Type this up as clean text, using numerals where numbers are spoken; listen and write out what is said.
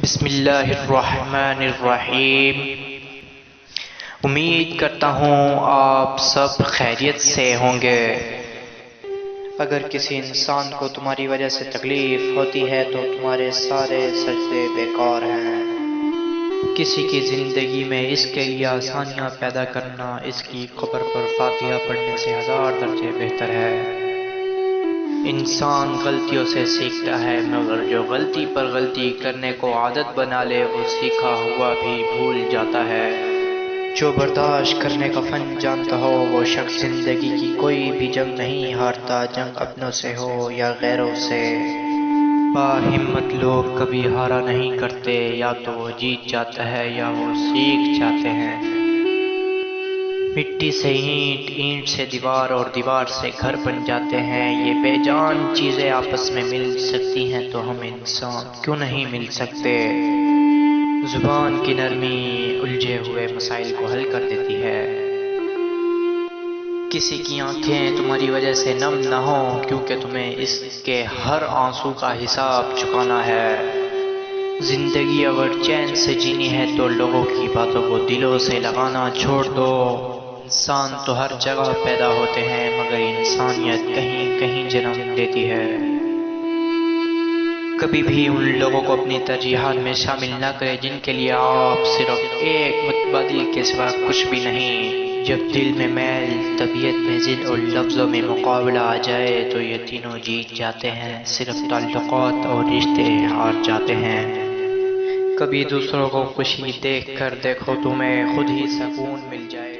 بسم اللہ الرحمن الرحیم۔ امید کرتا ہوں آپ سب خیریت سے ہوں گے۔ اگر کسی انسان کو تمہاری وجہ سے تکلیف ہوتی ہے تو تمہارے سارے سجدے بیکار ہیں۔ کسی کی زندگی میں اس کے لیے آسانیاں پیدا کرنا اس کی قبر پر فاتحہ پڑھنے سے 1000 درجے بہتر ہے۔ انسان غلطیوں سے سیکھتا ہے، مگر جو غلطی پر غلطی کرنے کو عادت بنا لے وہ سیکھا ہوا بھی بھول جاتا ہے۔ جو برداشت کرنے کا فن جانتا ہو وہ شخص زندگی کی کوئی بھی جنگ نہیں ہارتا، جنگ اپنوں سے ہو یا غیروں سے۔ باہمت لوگ کبھی ہارا نہیں کرتے، یا تو وہ جیت جاتا ہے یا وہ سیکھ جاتے ہیں۔ مٹی سے اینٹ، اینٹ سے دیوار اور دیوار سے گھر بن جاتے ہیں۔ یہ بے جان چیزیں آپس میں مل سکتی ہیں تو ہم انسان کیوں نہیں مل سکتے؟ زبان کی نرمی الجھے ہوئے مسائل کو حل کر دیتی ہے۔ کسی کی آنکھیں تمہاری وجہ سے نم نہ ہوں، کیونکہ تمہیں اس کے ہر آنسو کا حساب چکانا ہے۔ زندگی اگر چین سے جینی ہے تو لوگوں کی باتوں کو دلوں سے لگانا چھوڑ دو۔ انسان تو ہر جگہ پیدا ہوتے ہیں، مگر انسانیت کہیں کہیں جنم لیتی ہے۔ کبھی بھی ان لوگوں کو اپنی ترجیحات میں شامل نہ کریں جن کے لیے آپ صرف ایک متبادل کے سوا کچھ بھی نہیں۔ جب دل میں میل، طبیعت میں ضد اور لفظوں میں مقابلہ آ جائے تو یہ تینوں جیت جاتے ہیں، صرف تعلقات اور رشتے ہار جاتے ہیں۔ کبھی دوسروں کو خوشی دیکھ کر دیکھو، تمہیں خود ہی سکون مل جائے۔